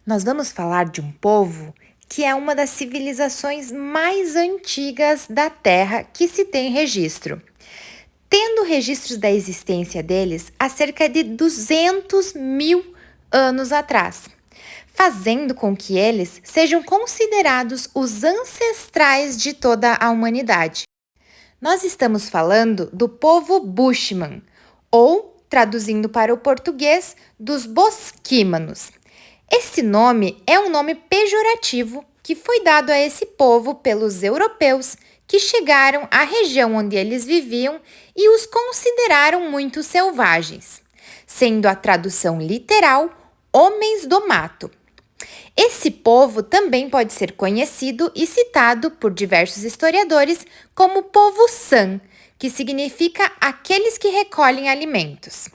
Nós vamos falar de um povo que é uma das civilizações mais antigas da Terra que se tem registro, tendo registros da existência deles há cerca de 200 mil anos atrás, fazendo com que eles sejam considerados os ancestrais de toda a humanidade. Nós estamos falando do povo Bushman, ou, traduzindo para o português, dos Bosquímanos. Esse nome é um nome pejorativo que foi dado a esse povo pelos europeus que chegaram à região onde eles viviam e os consideraram muito selvagens, sendo a tradução literal homens do mato. Esse povo também pode ser conhecido e citado por diversos historiadores como povo San, que significa aqueles que recolhem alimentos.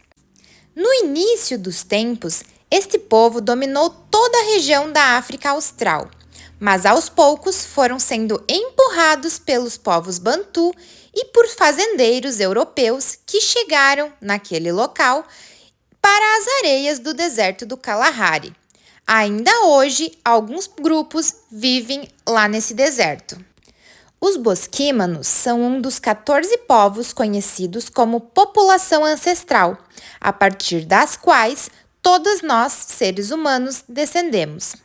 No início dos tempos, este povo dominou toda a região da África Austral, mas aos poucos foram sendo empurrados pelos povos Bantu e por fazendeiros europeus que chegaram naquele local para as areias do deserto do Kalahari. Ainda hoje, alguns grupos vivem lá nesse deserto. Os Bosquímanos são um dos 14 povos conhecidos como população ancestral, a partir das quais todos nós, seres humanos, descendemos.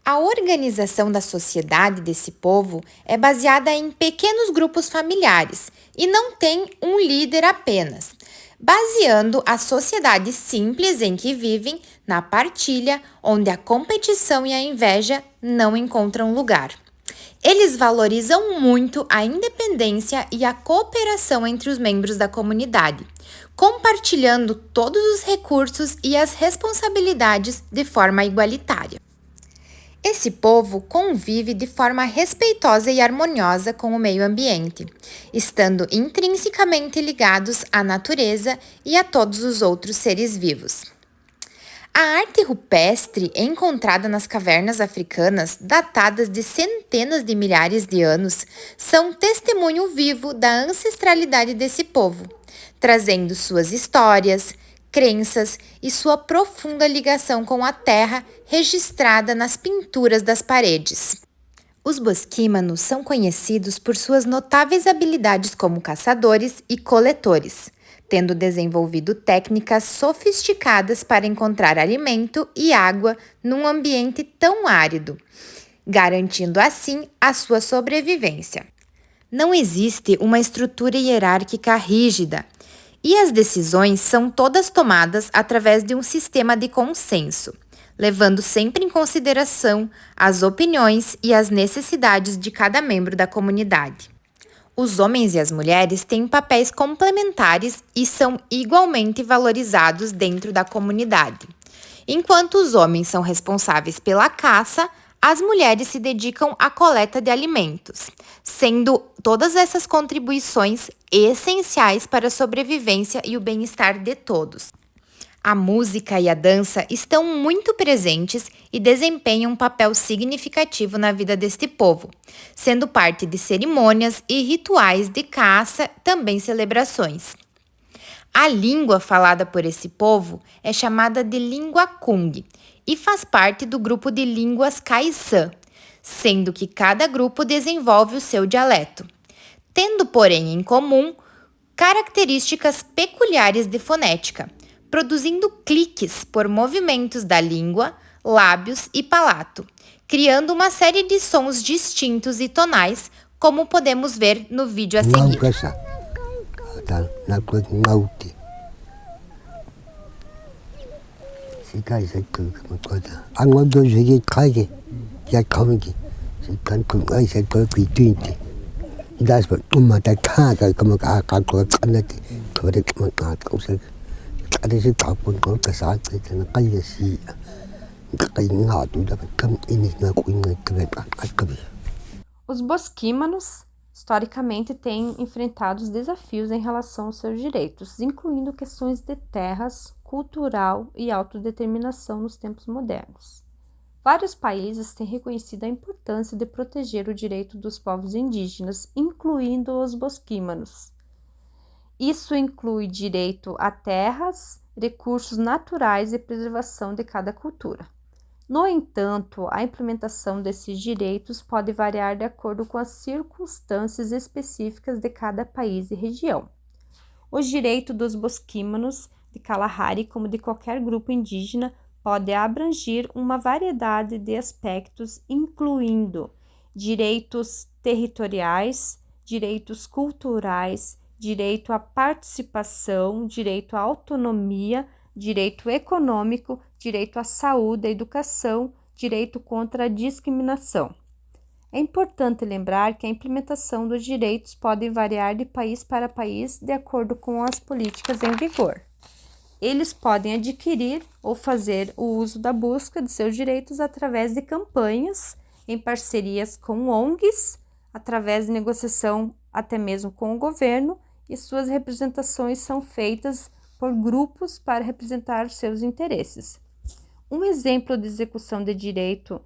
A organização da sociedade desse povo é baseada em pequenos grupos familiares e não tem um líder apenas, baseando a sociedade simples em que vivem na partilha, onde a competição e a inveja não encontram lugar. Eles valorizam muito a independência e a cooperação entre os membros da comunidade, compartilhando todos os recursos e as responsabilidades de forma igualitária. Esse povo convive de forma respeitosa e harmoniosa com o meio ambiente, estando intrinsecamente ligados à natureza e a todos os outros seres vivos. A arte rupestre encontrada nas cavernas africanas, datadas de centenas de milhares de anos, são testemunho vivo da ancestralidade desse povo, trazendo suas histórias, crenças e sua profunda ligação com a terra registrada nas pinturas das paredes. Os Bosquímanos são conhecidos por suas notáveis habilidades como caçadores e coletores, tendo desenvolvido técnicas sofisticadas para encontrar alimento e água num ambiente tão árido, garantindo assim a sua sobrevivência. Não existe uma estrutura hierárquica rígida, e as decisões são todas tomadas através de um sistema de consenso, levando sempre em consideração as opiniões e as necessidades de cada membro da comunidade. Os homens e as mulheres têm papéis complementares e são igualmente valorizados dentro da comunidade. Enquanto os homens são responsáveis pela caça, as mulheres se dedicam à coleta de alimentos, sendo todas essas contribuições essenciais para a sobrevivência e o bem-estar de todos. A música e a dança estão muito presentes e desempenham um papel significativo na vida deste povo, sendo parte de cerimônias e rituais de caça, também celebrações. A língua falada por esse povo é chamada de língua Kung e faz parte do grupo de línguas Kaisan, sendo que cada grupo desenvolve o seu dialeto, tendo, porém, em comum características peculiares de fonética, produzindo cliques por movimentos da língua, lábios e palato, criando uma série de sons distintos e tonais, como podemos ver no vídeo a seguir. Os Bosquímanos, historicamente, têm enfrentado desafios em relação aos seus direitos, incluindo questões de terras, cultural e autodeterminação nos tempos modernos. Vários países têm reconhecido a importância de proteger o direito dos povos indígenas, incluindo os Bosquímanos. Isso inclui direito a terras, recursos naturais e preservação de cada cultura. No entanto, a implementação desses direitos pode variar de acordo com as circunstâncias específicas de cada país e região. Os direitos dos bosquímanos de Kalahari, como de qualquer grupo indígena, pode abranger uma variedade de aspectos, incluindo direitos territoriais, direitos culturais, direito à participação, direito à autonomia, direito econômico, direito à saúde, à educação, direito contra a discriminação. É importante lembrar que a implementação dos direitos pode variar de país para país de acordo com as políticas em vigor. Eles podem adquirir ou fazer o uso da busca de seus direitos através de campanhas, em parcerias com ONGs, através de negociação até mesmo com o governo, e suas representações são feitas por grupos para representar seus interesses. Um exemplo de execução de direito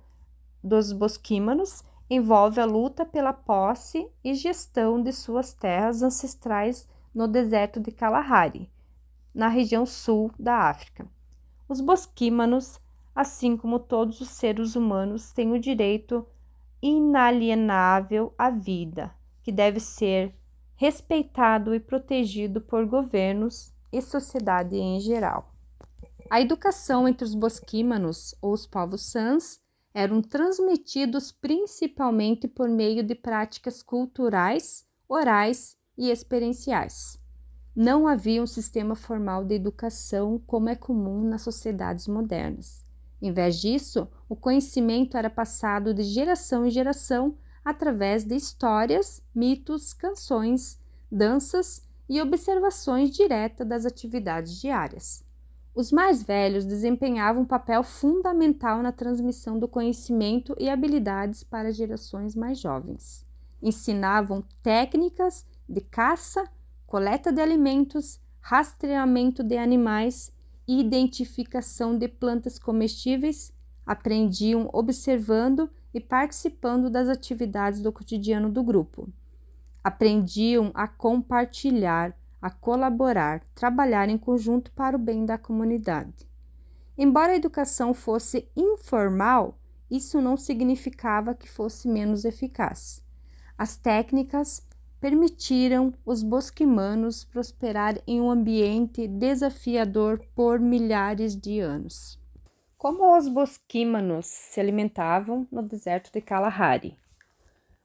dos bosquímanos envolve a luta pela posse e gestão de suas terras ancestrais no deserto de Kalahari, na região sul da África. Os bosquímanos, assim como todos os seres humanos, têm o direito inalienável à vida, que deve ser respeitado e protegido por governos e sociedade em geral. A educação entre os bosquímanos, ou os povos Sans, eram transmitidos principalmente por meio de práticas culturais, orais e experienciais. Não havia um sistema formal de educação como é comum nas sociedades modernas. Em vez disso, o conhecimento era passado de geração em geração através de histórias, mitos, canções, danças e observações diretas das atividades diárias. Os mais velhos desempenhavam um papel fundamental na transmissão do conhecimento e habilidades para gerações mais jovens. Ensinavam técnicas de caça, coleta de alimentos, rastreamento de animais e identificação de plantas comestíveis, aprendiam observando e participando das atividades do cotidiano do grupo. Aprendiam a compartilhar, a colaborar, trabalhar em conjunto para o bem da comunidade. Embora a educação fosse informal, isso não significava que fosse menos eficaz. As técnicas permitiram os bosquimanos prosperar em um ambiente desafiador por milhares de anos. Como os bosquímanos se alimentavam no deserto de Kalahari?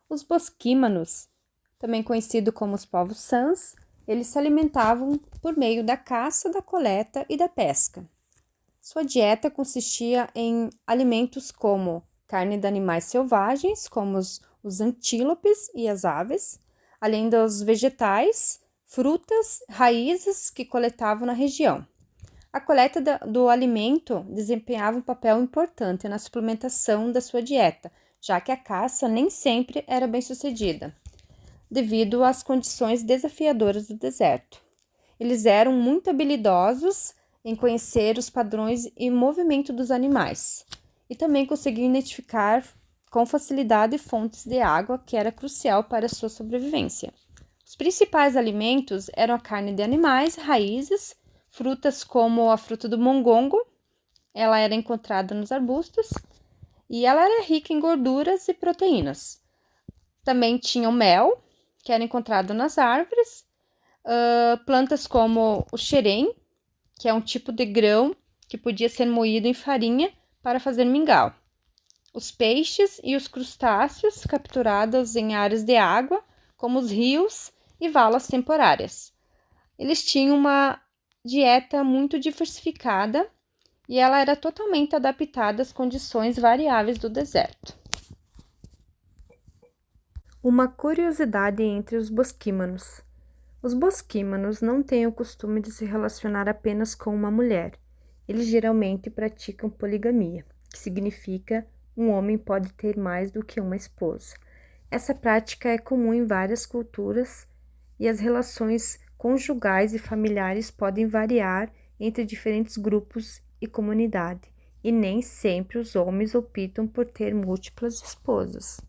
Os bosquímanos, também conhecidos como os povos Sans, eles se alimentavam por meio da caça, da coleta e da pesca. Sua dieta consistia em alimentos como carne de animais selvagens, como os antílopes e as aves, além dos vegetais, frutas, raízes que coletavam na região. A coleta do alimento desempenhava um papel importante na suplementação da sua dieta, já que a caça nem sempre era bem-sucedida, devido às condições desafiadoras do deserto. Eles eram muito habilidosos em conhecer os padrões e movimento dos animais, e também conseguiam identificar com facilidade fontes de água, que era crucial para a sua sobrevivência. Os principais alimentos eram a carne de animais, raízes, frutas como a fruta do mongongo, ela era encontrada nos arbustos, e ela era rica em gorduras e proteínas. Também tinha o mel, que era encontrado nas árvores, plantas como o xerém, que é um tipo de grão que podia ser moído em farinha para fazer mingau. Os peixes e os crustáceos capturados em áreas de água, como os rios e valas temporárias. Eles tinham uma dieta muito diversificada e ela era totalmente adaptada às condições variáveis do deserto. Uma curiosidade entre os bosquímanos. Os bosquímanos não têm o costume de se relacionar apenas com uma mulher. Eles geralmente praticam poligamia, que significa um homem pode ter mais do que uma esposa. Essa prática é comum em várias culturas e as relações conjugais e familiares podem variar entre diferentes grupos e comunidade, e nem sempre os homens optam por ter múltiplas esposas.